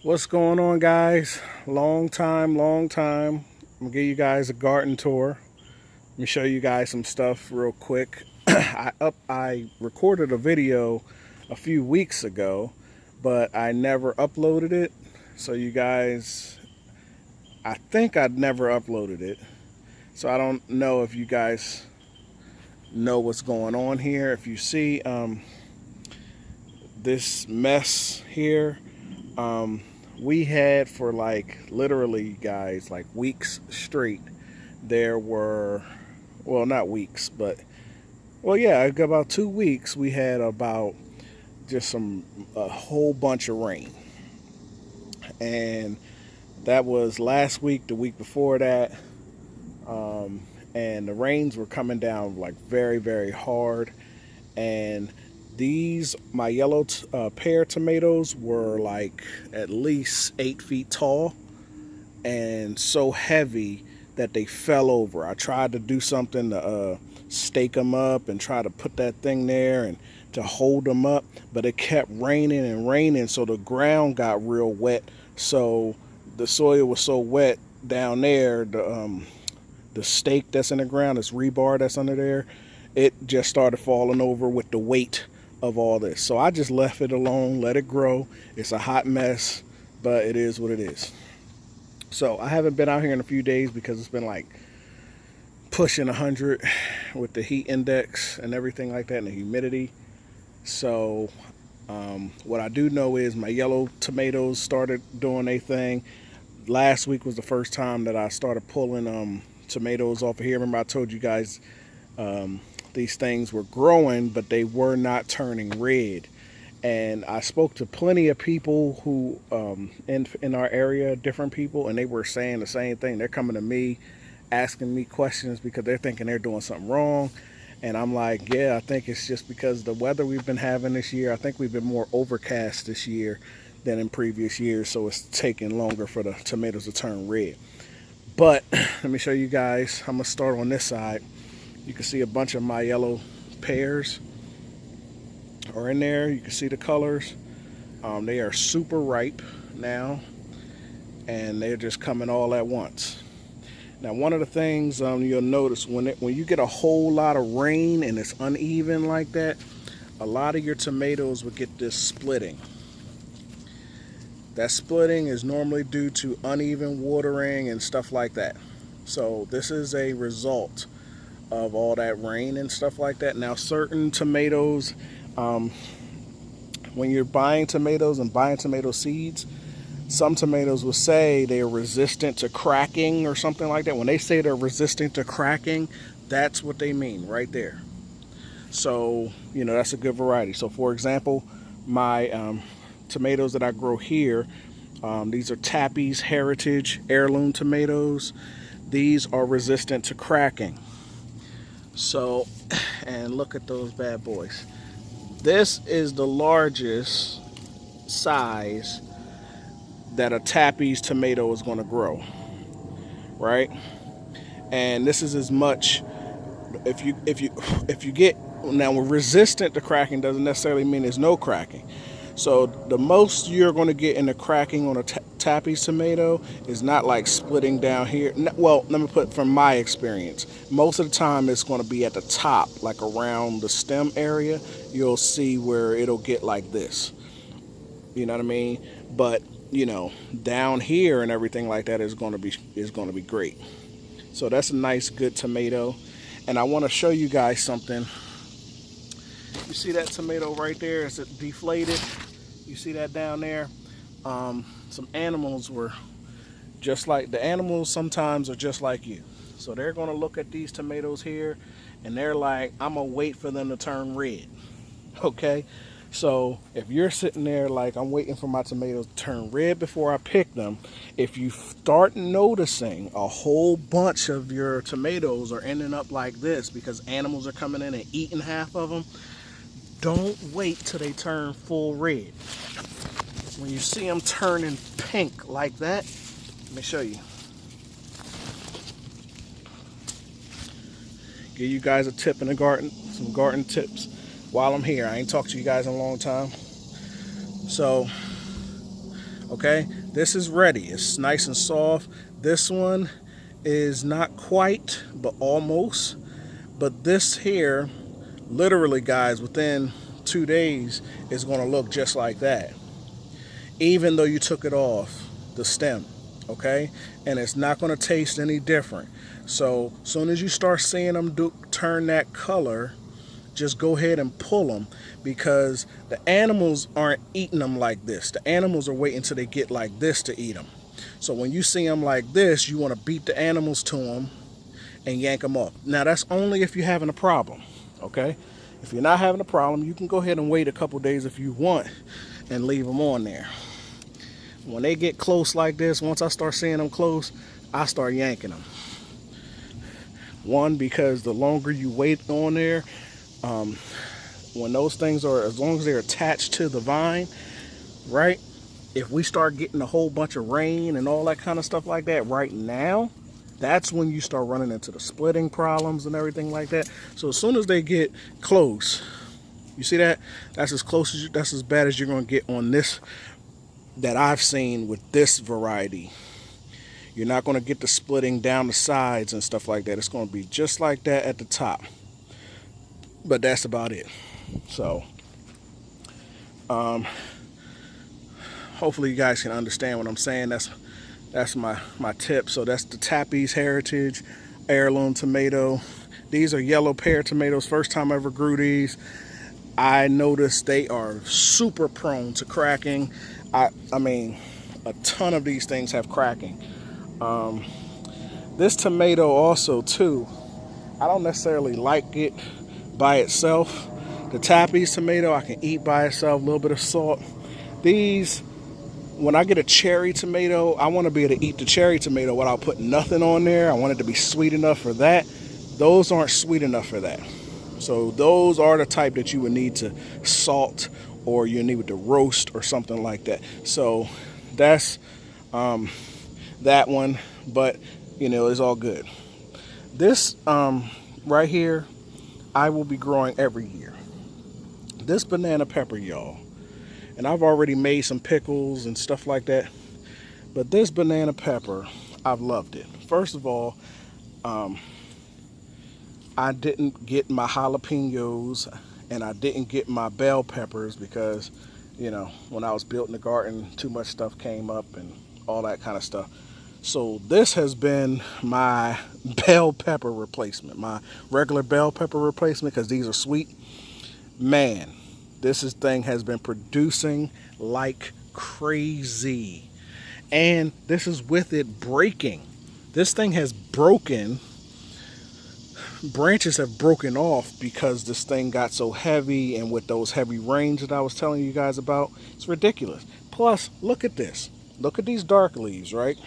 What's going on, guys? Long time. I'm gonna give you guys a garden tour. Let me show you guys some stuff real quick. I recorded a video a few weeks ago, but I never uploaded it. So you guys, I think I'd never uploaded it. So I don't know if you guys know what's going on here. If you see this mess here, we had for like literally, guys, like weeks straight. There were, well, not weeks, but yeah, about 2 weeks. We had about just a whole bunch of rain, and that was last week, the week before that, and the rains were coming down like very, very hard, and my yellow pear tomatoes were like at least 8 feet tall and so heavy that they fell over. I tried to do something to stake them up and try to put that thing there and to hold them up, but it kept raining and raining, so the ground got real wet. So the soil was so wet down there, the stake that's in the ground, this rebar that's under there, it just started falling over with the weight of all this. So I just left it alone, let it grow. It's a hot mess, but it is what it is. So I haven't been out here in a few days because it's been like pushing 100 with the heat index and everything like that and the humidity. So what I do know is my yellow tomatoes started doing their thing. Last week was the first time that I started pulling tomatoes off of here. Remember I told you guys these things were growing, but they were not turning red. And I spoke to plenty of people who in our area, different people, and they were saying the same thing. They're coming to me, asking me questions because they're thinking they're doing something wrong. And I'm like, yeah, I think it's just because the weather we've been having this year. I think we've been more overcast this year than in previous years, so it's taking longer for the tomatoes to turn red. But let me show you guys. I'm gonna start on this side. You can see a bunch of my yellow pears are in there. You can see the colors. They are super ripe now, and they're just coming all at once. Now, one of the things you'll notice when you get a whole lot of rain and it's uneven like that, a lot of your tomatoes will get this splitting. That splitting is normally due to uneven watering and stuff like that. So this is a result of all that rain and stuff like that. Now, certain tomatoes, when you're buying tomatoes and buying tomato seeds, some tomatoes will say they're resistant to cracking or something like that. When they say they're resistant to cracking, that's what they mean right there. So, that's a good variety. So, for example, my tomatoes that I grow here, these are Tappy's Heritage Heirloom tomatoes. These are resistant to cracking. So, and look at those bad boys. This is the largest size that a Tappy's tomato is going to grow, right? And this is as much. If you get, now, resistant to cracking doesn't necessarily mean there's no cracking. So the most you're going to get in the cracking on a Tappy's tomato is not like splitting down here. Well, let me put from my experience. Most of the time it's going to be at the top, like around the stem area. You'll see where it'll get like this. You know what I mean? But down here and everything like that is going to be great. So that's a nice, good tomato. And I want to show you guys something. You see that tomato right there? Is it deflated? You see that down there? Some animals were just like, the animals sometimes are just like you. So they're going to look at these tomatoes here and they're like, I'm going to wait for them to turn red. Okay? So if you're sitting there like, I'm waiting for my tomatoes to turn red before I pick them, if you start noticing a whole bunch of your tomatoes are ending up like this because animals are coming in and eating half of them, don't wait till they turn full red. When you see them turning pink like that, let me show you. Give you guys a tip in the garden, some garden tips while I'm here. I ain't talked to you guys in a long time. So Okay, this is ready. It's nice and soft. This one is not quite, but almost. But this here, literally, guys, within 2 days, is going to look just like that. Even though you took it off the stem, okay? And it's not going to taste any different. So as soon as you start seeing them turn that color, just go ahead and pull them, because the animals aren't eating them like this. The animals are waiting until they get like this to eat them. So when you see them like this, you want to beat the animals to them and yank them off. Now that's only if you're having a problem, okay? If you're not having a problem, you can go ahead and wait a couple days if you want and leave them on there. When they get close like this, once I start seeing them close, I start yanking them. One, because the longer you wait on there, when those things are, as long as they're attached to the vine, right? If we start getting a whole bunch of rain and all that kind of stuff like that right now, that's when you start running into the splitting problems and everything like that. So as soon as they get close, you see that? That's as close as that's as bad as you're going to get on this that I've seen with this variety. You're not going to get the splitting down the sides and stuff like that. It's going to be just like that at the top. But that's about it. So, hopefully you guys can understand what I'm saying. That's my tip. So that's the Tappy's Heritage Heirloom Tomato. These are yellow pear tomatoes. First time I ever grew these. I noticed they are super prone to cracking. I mean, a ton of these things have cracking. This tomato also too, I don't necessarily like it by itself. The Tappy's tomato I can eat by itself, a little bit of salt. These, when I get a cherry tomato, I want to be able to eat the cherry tomato without putting nothing on there. I want it to be sweet enough for that. Those aren't sweet enough for that. So those are the type that you would need to salt, or you need to roast or something like that. So that's that one, but you know, it's all good. This right here, I will be growing every year. This banana pepper, y'all, and I've already made some pickles and stuff like that, but this banana pepper, I've loved it. First of all, I didn't get my jalapenos and I didn't get my bell peppers because, you know, when I was building the garden, too much stuff came up and all that kind of stuff. So this has been my bell pepper replacement, my regular bell pepper replacement, because these are sweet. Man, this thing has been producing like crazy. And this is with it breaking. This thing has broken. Branches have broken off because this thing got so heavy, and with those heavy rains that I was telling you guys about, it's ridiculous. Plus, look at this. Look at these dark leaves, right?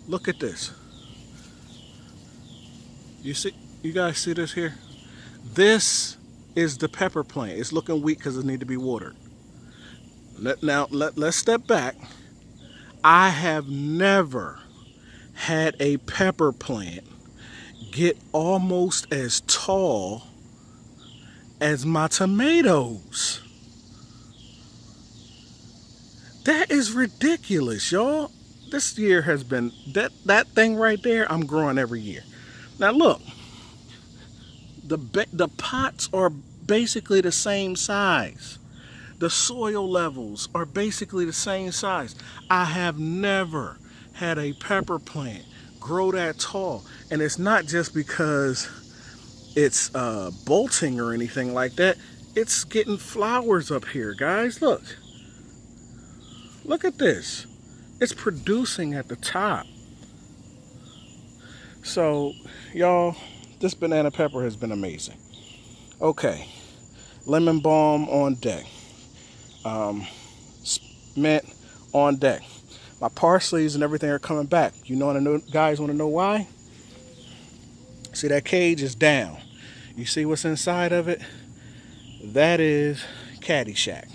Look at this. You guys see this here? This is the pepper plant. It's looking weak because it needs to be watered. Let's step back. I have never had a pepper plant get almost as tall as my tomatoes. That is ridiculous, y'all. This year has been, that thing right there, I'm growing every year. Now look, the pots are basically the same size. The soil levels are basically the same size. I have never had a pepper plant grow that tall. And it's not just because it's bolting or anything like that. It's getting flowers up here, guys. Look. Look at this. It's producing at the top. So, y'all, this banana pepper has been amazing. Okay. Lemon balm on deck. Mint on deck. My parsleys and everything are coming back. You guys want to know why? See, that cage is down. You see what's inside of it? That is Caddyshack.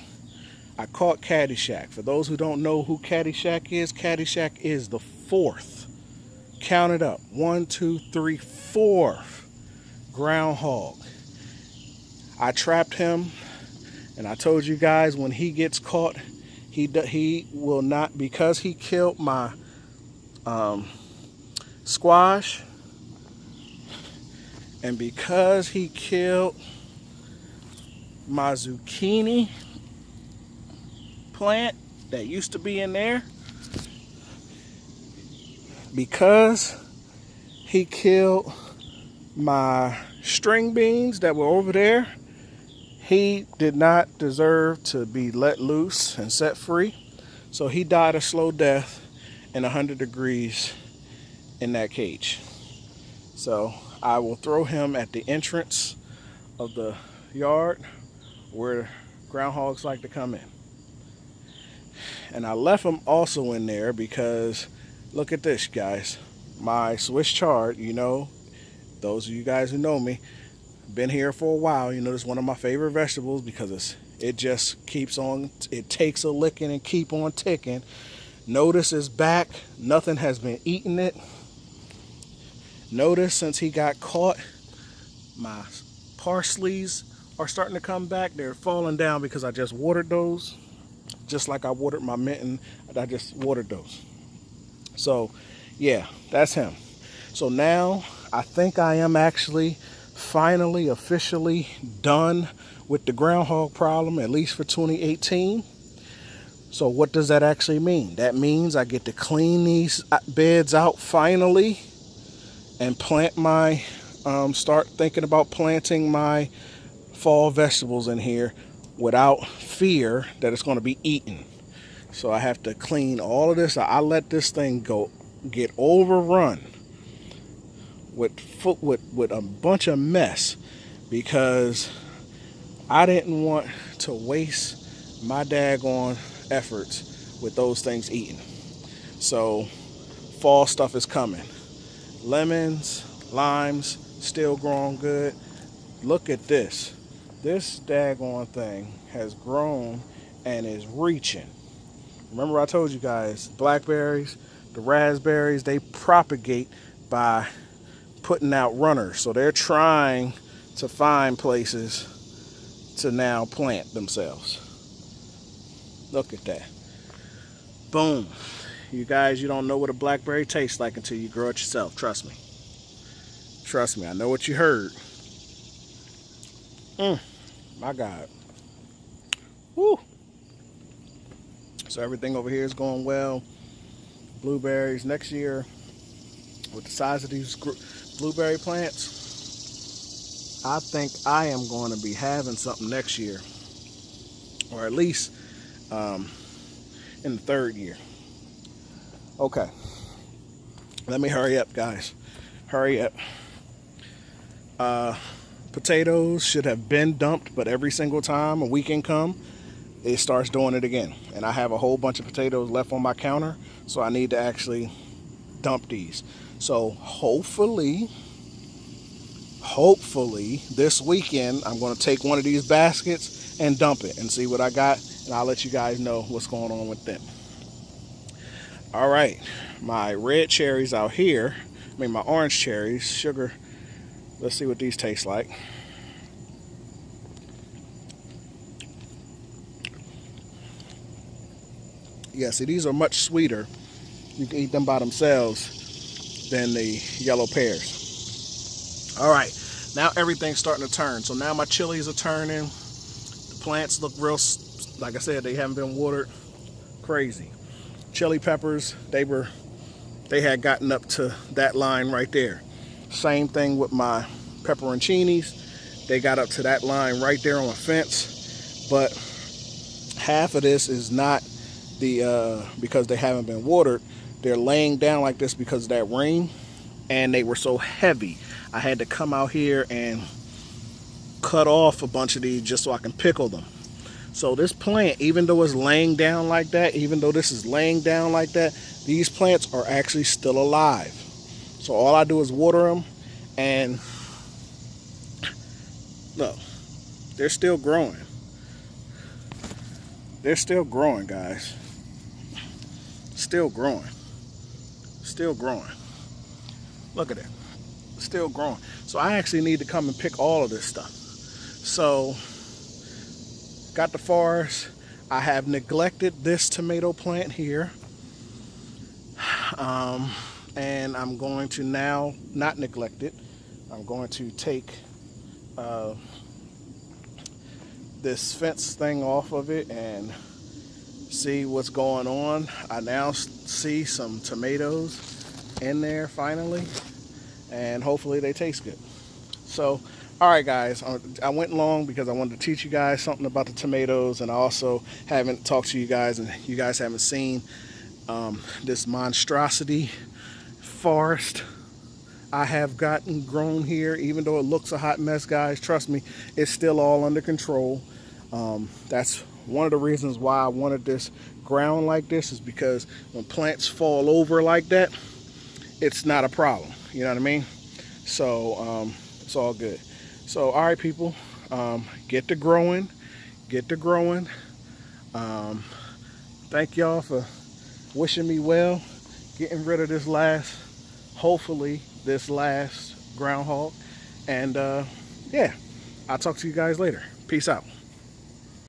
I caught Caddyshack. For those who don't know who Caddyshack is the fourth. Count it up. 1, 2, 3, 4 groundhog. I trapped him And I told you guys, when he gets caught, he will not, because he killed my squash, and because he killed my zucchini plant that used to be in there, because he killed my string beans that were over there, he did not deserve to be let loose and set free. So he died a slow death in 100 degrees in that cage. So I will throw him at the entrance of the yard where groundhogs like to come in. And I left him also in there because, look at this, guys. My Swiss chard, you know, those of you guys who know me, been here for a while, you know, it's one of my favorite vegetables because it just keeps on, it takes a licking and keep on ticking. Notice it's back. Nothing has been eating it. Notice since he got caught, my parsleys are starting to come back. They're falling down because I just watered those, just like I watered my mint. I just watered those. So yeah, that's him. So now I think I am actually finally officially done with the groundhog problem, at least for 2018. So what does that actually mean? That means I get to clean these beds out finally and plant my, start thinking about planting my fall vegetables in here without fear that it's going to be eaten. So I have to clean all of this. I let this thing get overrun with a bunch of mess because I didn't want to waste my daggone efforts with those things eating. So fall stuff is coming. Lemons, limes, still growing good. Look at this. This daggone thing has grown and is reaching. Remember I told you guys, blackberries, the raspberries, they propagate by putting out runners. So they're trying to find places to now plant themselves. Look at that. Boom. You guys, you don't know what a blackberry tastes like until you grow it yourself. Trust me. Trust me. I know what you heard. My God. Woo. So everything over here is going well. Blueberries next year, with the size of these blueberry plants, I think I am going to be having something next year, or at least in the third year. Okay, let me hurry up, guys. Hurry up. Potatoes should have been dumped, but every single time a weekend come, it starts doing it again. And I have a whole bunch of potatoes left on my counter, so I need to actually dump these. So hopefully this weekend I'm going to take one of these baskets and dump it and see what I got, and I'll let you guys know what's going on with them. All right, my red cherries out here, my orange cherries, sugar. Let's see what these taste like. Yeah, see, these are much sweeter. You can eat them by themselves than the yellow pears. All right, now everything's starting to turn. So now my chilies are turning. The plants look real, like I said, they haven't been watered. Crazy. Chili peppers, they had gotten up to that line right there. Same thing with my pepperoncinis. They got up to that line right there on the fence. But half of this is not because they haven't been watered. They're laying down like this because of that rain, and they were so heavy. I had to come out here and cut off a bunch of these just so I can pickle them. So this plant, even though it's laying down like that, even though this is laying down like that, these plants are actually still alive. So all I do is water them, and look, they're still growing. They're still growing, guys. Still growing. Still growing. Look at it. Still growing. So I actually need to come and pick all of this stuff. So got the forest. I have neglected this tomato plant here. And I'm going to now not neglect it. I'm going to take this fence thing off of it and see what's going on. I now see some tomatoes in there finally, and hopefully they taste good. So, all right, guys, I went long because I wanted to teach you guys something about the tomatoes, and I also haven't talked to you guys, and you guys haven't seen this monstrosity forest I have gotten grown here. Even though it looks a hot mess, guys, trust me, it's still all under control. That's one of the reasons why I wanted this ground like this, is because when plants fall over like that, it's not a problem. You know what I mean? So it's all good. So, all right, people, get to growing. Thank y'all for wishing me well, getting rid of this last, hopefully this last groundhog. And yeah, I'll talk to you guys later. Peace out.